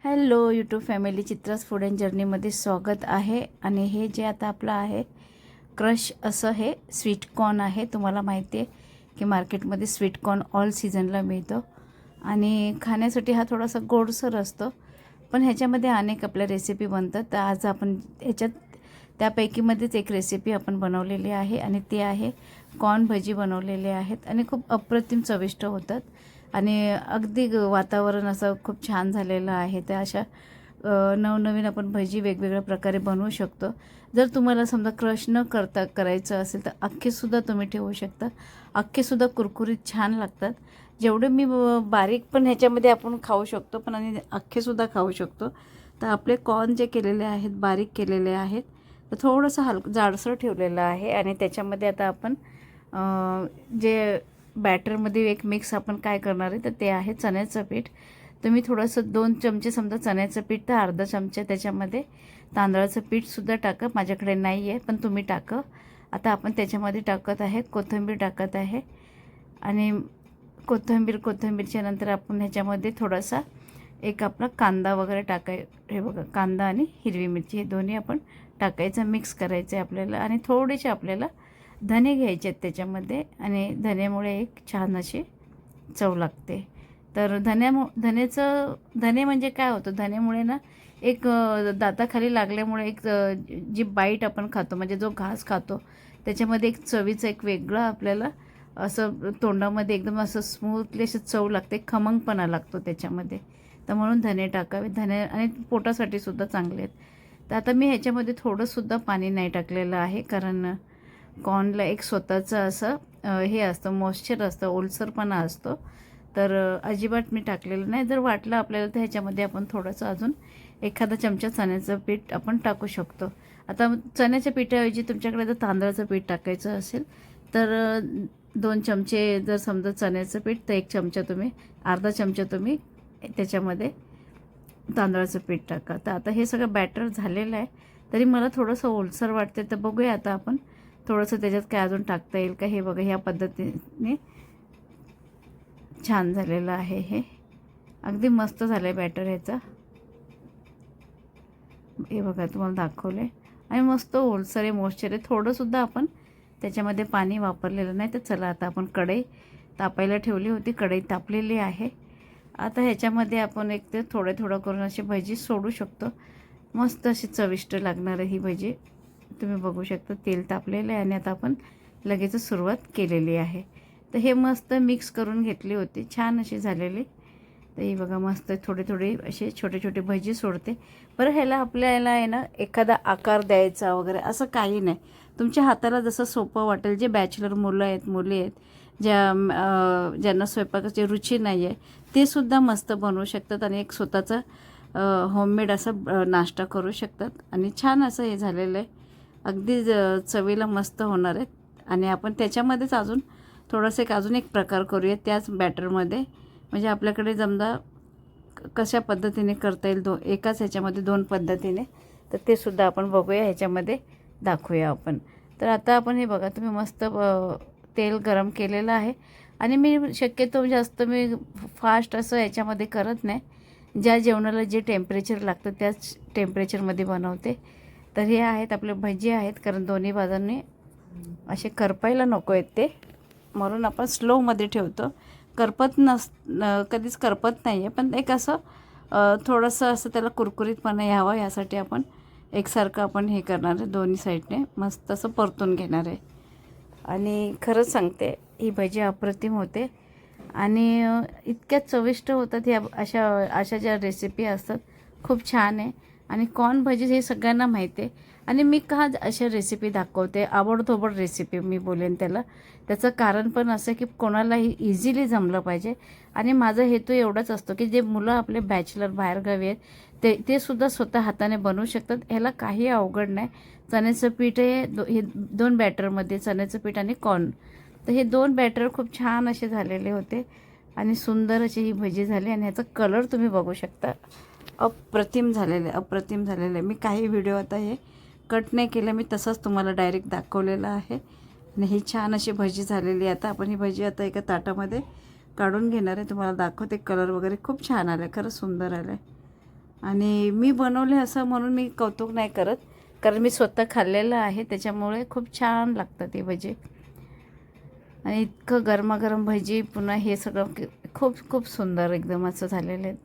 Hello YouTube family, Chitra's food and जर्नीमध्ये स्वागत आहे. आणि हे जे आता आपलं आहे क्रश असं हे स्वीट कॉर्न आहे. तुम्हाला माहिती आहे की मार्केटमध्ये स्वीट कॉर्न ऑल सीझनला मिळतो आणि खाण्यासाठी हा थोडासा गोडसर असतो, पण ह्याच्यामध्ये अनेक आपल्या रेसिपी बनतात. तर आज आपण ह्याच्यात त्यापैकीमध्येच एक रेसिपी आपण बनवलेली आहे आणि ती आहे कॉर्न भजी बनवलेले आहेत आणि खूप अप्रतिम चविष्ट होतात आणि अगदी वातावरण असं खूप छान झालेलं आहे. तर अशा नवनवीन आपण भजी वेगवेगळ्या प्रकारे बनवू शकतो. जर तुम्हाला समजा क्रश न करता करायचं असेल तर अख्खेसुद्धा तुम्ही ठेवू शकता. अख्खेसुद्धा कुरकुरीत छान लागतात. जेवढे मी बारीक पण ह्याच्यामध्ये आपण खाऊ शकतो, पण आणि अख्खेसुद्धा खाऊ शकतो. तर आपले कॉर्न जे केलेले आहेत, बारीक केलेले आहेत, तर थोडंसं जाडसर ठेवलेलं आहे आणि त्याच्यामध्ये आता आपण जे बॅटरमध्ये एक मिक्स आपण काय करणार आहे तर ते आहे चण्याचं पीठ. तुम्ही थोडंसं 2 चमचे समजा चण्याचं पीठ तर अर्धा चमचा त्याच्यामध्ये तांदळाचं पीठसुद्धा टाका. माझ्याकडे नाही आहे पण तुम्ही टाका. आता आपण त्याच्यामध्ये टाकत आहे कोथिंबीर टाकत आहे आणि कोथिंबीरच्या नंतर आपण ह्याच्यामध्ये थोडासा एक आपला कांदा वगैरे हे बघा, कांदा आणि हिरवी मिरची हे दोन्ही आपण टाकायचं, मिक्स करायचं आहे आपल्याला. आणि थोडेसे आपल्याला धने घ्यायचे आहेत त्याच्यामध्ये आणि धनेमुळे एक छान अशी चव लागते. तर धने म्हणजे काय होतं, धनेमुळे ना एक दाताखाली लागल्यामुळे एक जी बाईट आपण खातो म्हणजे जो घास खातो त्याच्यामध्ये एक चवीचं एक वेगळं आपल्याला असं तोंडामध्ये एकदम असं स्मूथली अशी चव लागते, खमंगपणा लागतो त्याच्यामध्ये. तर म्हणून धने टाकावे. धने आणि पोटासाठी सुद्धा चांगले आहेत. तर आता मी ह्याच्यामध्ये थोडंसुद्धा पाणी नाही टाकलेलं आहे, कारण कॉर्नला एक स्वतःचं असं हे असतं, मॉइश्चर असतं, ओलसरपणा असतो. तर अजिबात मी टाकलेलं नाही. जर वाटलं आपल्याला तर ह्याच्यामध्ये आपण थोडंसं अजून एखादा चमचा चण्याचं पीठ आपण टाकू शकतो. आता चण्याच्या पिठाऐवजी तुमच्याकडे जर तांदळाचं पीठ टाकायचं असेल तर 2 चमचे जर समजा चण्याचं पीठ तर 1 चमचा तुम्ही, अर्धा चमचा तुम्ही त्याच्यामध्ये तांदळाचं पीठ टाका. तर आता हे सगळं बॅटर झालेलं आहे, तरी मला थोडंसं ओलसर वाटते. तर बघूया आता आपण थोडंसं त्याच्यात काय अजून टाकता येईल का. हे बघा, ह्या पद्धतीने छान झालेलं आहे. हे अगदी मस्त झालं आहे बॅटर ह्याचा. हे बघा, तुम्हाला दाखवले आणि मस्त ओलसर आहे, मॉइश्चर आहे. थोडंसुद्धा आपण त्याच्यामध्ये पाणी वापरलेलं नाही. तर चला आता आपण कढई तापायला ठेवली होती, कढई तापलेली आहे. आता ह्याच्यामध्ये आपण एक ते थोडं करून अशी भजी सोडू शकतो. मस्त अशी चविष्ट लागणार ही भजी. तुम्ही बघू शकता तेल तापलेलं आहे आणि आता आपण लगेच सुरुवात केलेली आहे. तर हे मस्त मिक्स करून घेतली होती, छान अशी झालेली. तर ही बघा, मस्त थोडे असे छोटे भजी सोडते. बरं, ह्याला आपल्याला आहे ना एखादा आकार द्यायचा वगैरे असं काही नाही. तुमच्या हाताला जसं सोपं वाटेल. जे बॅचलर मुलं आहेत, मुली आहेत, ज्यांना स्वयंपाकाची रुची नाही आहे, ते सुद्धा मस्त बनवू शकतात आणि एक स्वतःचा होममेड असा नाश्ता करू शकतात. आणि छान असं हे झालेलं आहे, अगदी चवीला मस्त होणार आहे. आणि आपण त्याच्यामध्येच अजून एक प्रकार करूया त्याच बॅटरमध्ये. म्हणजे आपल्याकडे समजा कशा पद्धतीने करता येईल, एकाच ह्याच्यामध्ये 2 पद्धतीने, तर ते सुद्धा आपण बघूया, ह्याच्यामध्ये दाखवूया आपण. तर आता आपण हे बघा, तुम्ही मस्त तेल गरम केलेलं आहे आणि मी शक्यतो जास्त फास्ट असं ह्याच्यामध्ये करत नाही. ज्या जेवणाला जे टेम्परेचर लागतं त्याच टेम्परेचरमध्ये बनवते. तर हे आहेत आपले भजी आहेत, कारण दोन्ही बाजूंनी असे करपायला नको आहेत ते, म्हणून आपण स्लोमध्ये ठेवतो. कधीच करपत नाही आहे, पण एक असं थोडंसं असं त्याला कुरकुरीतपणा यावं यासाठी आपण एकसारखं आपण हे करणार आहे, दोन्ही साईडने मस्त असं परतून घेणार आहे. आणि खरंच सांगते, ही भजी अप्रतिम होते आणि इतक्या चविष्ट होतात. ह्या अशा ज्या रेसिपी असतात खूप छान आहे. आणि कॉर्न भजी हे सगळ्यांना माहिती आहे. आणि मी का अशा रेसिपी दाखवते, आवडतोबड रेसिपी मी बोलेन त्याला, त्याचं कारण पण असं की कोणालाही इझिली जमलं पाहिजे. आणि माझा हेतू एवढाच असतो की जे मुलं आपले बॅचलर बाहेरगावी आहेत ते सुद्धा स्वतः हाताने बनवू शकतात. ह्याला काही अवघड नाही. चण्याचं पीठ हे 2 बॅटरमध्ये, चण्याचं पीठ आणि कॉर्न, तर हे 2 बॅटर खूप छान असे झालेले होते आणि सुंदर अशी ही भजी झाली. आणि ह्याचा कलर तुम्ही बघू शकता, अप्रतिम झालेलं आहे. मी काही व्हिडिओ आता हे कट नाही केलं, मी तसंच तुम्हाला डायरेक्ट दाखवलेलं आहे. आणि ही छान अशी भजी झालेली आहे. आता आपण ही भजी आता एका ताटामध्ये काढून घेणार आहे. तुम्हाला दाखवते, कलर वगैरे खूप छान आला आहे, खरंच सुंदर आलं आहे. आणि मी बनवले असं म्हणून मी कौतुक नाही करत, कारण मी स्वतः खाल्लेलं आहे, त्याच्यामुळे खूप छान लागतं ते भजी. आणि इतकं गरमागरम भजी, पुन्हा हे सगळं खूप खूप सुंदर एकदम असं झालेलं आहे.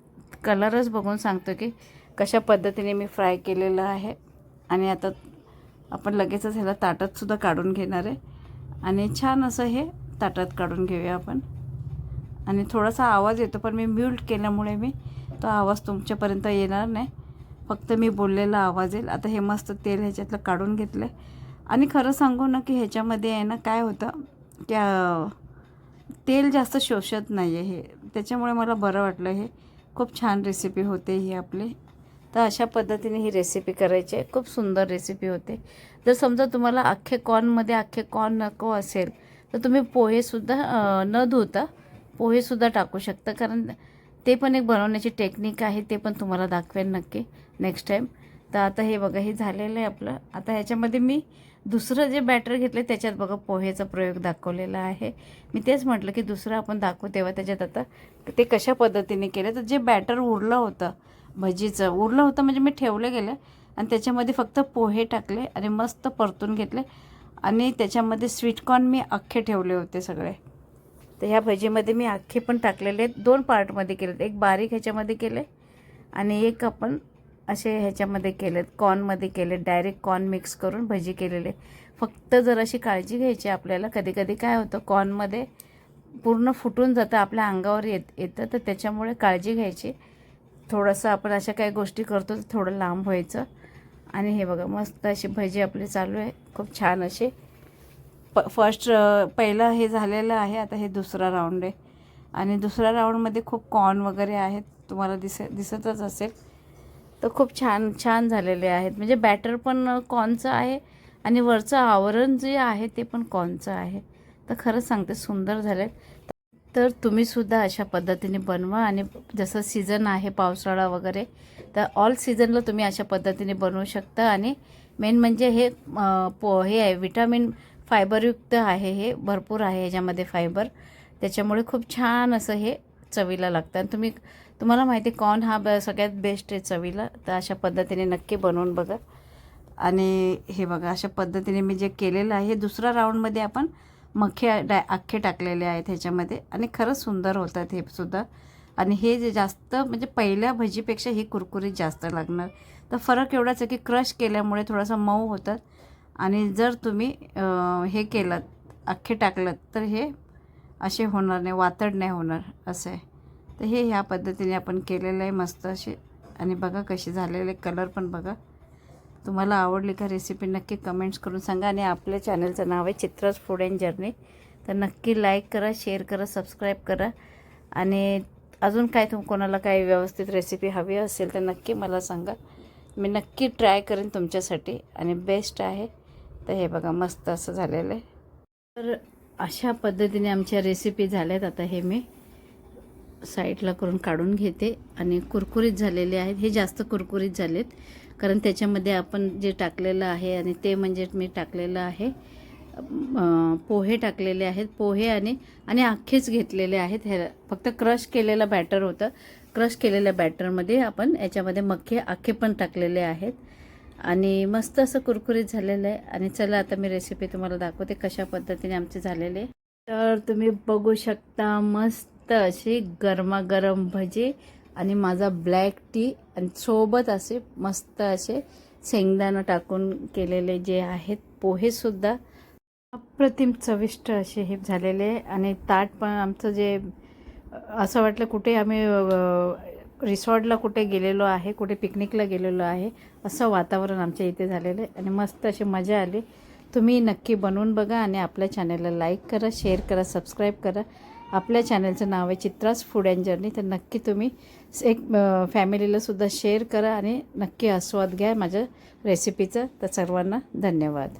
कलरच बघून सांगतो की कशा पद्धतीने मी फ्राय केलेलं आहे. आणि आता आपण लगेचच ह्याला ताटातसुद्धा काढून घेणार आहे. आणि छान असं हे ताटात काढून घेऊया आपण. आणि थोडासा आवाज येतो, पण मी म्यूट केल्यामुळे मी तो आवाज तुमच्यापर्यंत येणार नाही, फक्त मी बोललेला आवाज येईल. आता हे मस्त तेल ह्याच्यातलं काढून घेतलं आहे. आणि खरं सांगू ना की ह्याच्यामध्ये आहे ना काय होतं की तेल जास्त शोषत नाही आहे हे, त्याच्यामुळे मला बरं वाटलं. हे खूप छान रेसिपी होते ही आपली. तर अशा पद्धतीने ही रेसिपी करायची आहे, खूप सुंदर रेसिपी होते. जर समजा तुम्हाला अख्खे कॉर्न नको असेल तर तुम्ही पोहेसुद्धा न धुता पोहेसुद्धा टाकू शकता, कारण ते पण एक बनवण्याची टेक्निक आहे, ते पण तुम्हाला दाखवेन नक्की नेक्स्ट टाईम. तर आता हे बघा, हे झालेलं आहे आपलं. आता ह्याच्यामध्ये मी दुसरं जे बॅटर घेतलं त्याच्यात बघा पोहेचा प्रयोग दाखवलेला आहे. मी तेच म्हटलं की दुसरं आपण दाखवू, तेव्हा त्याच्यात आता ते कशा पद्धतीने केलं. तर जे बॅटर उरलं होतं भजीचं, उरलं होतं म्हणजे मी ठेवले गेलं आणि त्याच्यामध्ये फक्त पोहे टाकले आणि मस्त परतून घेतले. आणि त्याच्यामध्ये स्वीटकॉर्न मी अख्खे ठेवले होते सगळे. तर ह्या भजीमध्ये मी अख्खे पण टाकलेले आहेत, 2 पार्टमध्ये केलेत. एक बारीक ह्याच्यामध्ये केले आणि एक आपण असे ह्याच्यामध्ये केलेत, कॉर्नमध्ये केले. डायरेक्ट कॉर्न मिक्स करून भजी केलेले. फक्त जर अशी काळजी घ्यायची आपल्याला, कधी कधी काय होतं कॉर्नमध्ये पूर्ण फुटून जातं, आपल्या अंगावर येतं, तर त्याच्यामुळे काळजी घ्यायची. थोडंसं आपण अशा काही गोष्टी करतो तर थोडं लांब व्हायचं. आणि हे बघा मस्त अशी भजी आपली चालू आहे, खूप छान अशी. पहिलं हे झालेलं आहे, आता हे दुसरा राऊंड आहे. आणि दुसऱ्या राऊंडमध्ये खूप कॉर्न वगैरे आहेत, तुम्हाला दिसतच असेल. तर खूप छान छान झालेले आहेत, म्हणजे बॅटर पण कॉर्नचं आहे आणि वरचं आवरण जे आहे ते पण कॉर्नचं आहे. तर खरंच सांगते सुंदर झाले. तर तुम्हीसुद्धा अशा पद्धतीने बनवा. आणि जसं सीझन आहे पावसाळा वगैरे, तर ऑल सीझनला तुम्ही अशा पद्धतीने बनवू शकता. आणि मेन म्हणजे हे हे आहे विटामिन फायबरयुक्त आहे, हे भरपूर आहे ह्याच्यामध्ये फायबर, त्याच्यामुळे खूप छान असं हे चवीला लागतं. आणि तुम्हाला माहिती आहे कॉर्न हा सगळ्यात बेस्ट आहे चवीला. तर अशा पद्धतीने नक्की बनवून बघा. आणि हे बघा अशा पद्धतीने मी जे केलेलं आहे, दुसऱ्या राऊंडमध्ये आपण अख्खे टाकलेले आहेत ह्याच्यामध्ये आणि खरंच सुंदर होतात हे सुद्धा. आणि हे जे जास्त म्हणजे पहिल्या भजीपेक्षा ही कुरकुरीत जास्त लागणार. तर फरक एवढाच आहे की क्रश केल्यामुळे थोडासा मऊ होतात. आणि जर तुम्ही हे केलं अख्खे टाकलं तर हे असे होणार नाही, वातड नाही होणार, असं आहे. तर हे ह्या पद्धतीने आपण केलेलं आहे मस्त असे. आणि बघा कसे झालेले, कलर पण बघा. तुम्हाला आवडली का रेसिपी नक्की कमेंट्स करून सांगा. आणि आपल्या चॅनलचं नाव आहे चित्राज फूड अँड जर्नी. तर नक्की लाईक करा, शेअर करा, सबस्क्राईब करा. आणि अजून काय कोणाला काही व्यवस्थित रेसिपी हवी असेल तर नक्की मला सांगा, मी नक्की ट्राय करेन तुमच्यासाठी. आणि बेस्ट आहे. तर हे बघा मस्त असं झालेलं आहे. तर अशा पद्धतीने आमच्या रेसिपी झाल्यात. आता हे मी साईडला करून काढून घेते. आणि कुरकुरीत झालेले आहेत, हे जास्त कुरकुरीत झालेत कारण त्याच्यामध्ये आपण जे टाकलेलं आहे, आणि ते म्हणजे मी टाकलेलं आहे पोहे टाकलेले आहेत. पोहे आणि अख्खेच घेतलेले आहेत. हे फक्त क्रश केलेलं बॅटर होतं, क्रश केलेल्या बॅटरमध्ये आपण याच्यामध्ये अख्खे पण टाकलेले आहेत. आणि मस्त असं कुरकुरीत झालेलं आहे. आणि चला आता मी रेसिपी तुम्हाला दाखवते कशा पद्धतीने आमचे झालेले. तर तुम्ही बघू शकता मस्त अशी गरमागरम भजी आणि माझा ब्लॅक टी, आणि सोबत असे मस्त असे शेंगदाणा टाकून केलेले जे आहेत पोहेसुद्धा अप्रतिम चविष्ट असे हे झालेले. आणि ताट पण आमचं जे असं वाटलं कुठे आम्ही रिसॉर्टला कुठे गेलेलो आहे, कुठे पिकनिकला गेलेलो आहे, असं वातावरण आमच्या इथे झालेलं आहे. आणि मस्त अशी मजा आली. तुम्ही नक्की बनवून बघा. आणि आपल्या चॅनलला लाईक करा, शेअर करा, सबस्क्राईब करा. आपल्या चॅनलचं नाव आहे चित्राज फूड अँड जर्नी. तर नक्की तुम्ही एक फॅमिलीलासुद्धा शेअर करा आणि नक्की आस्वाद घ्या माझ्या रेसिपीचा. तर सर्वांना धन्यवाद.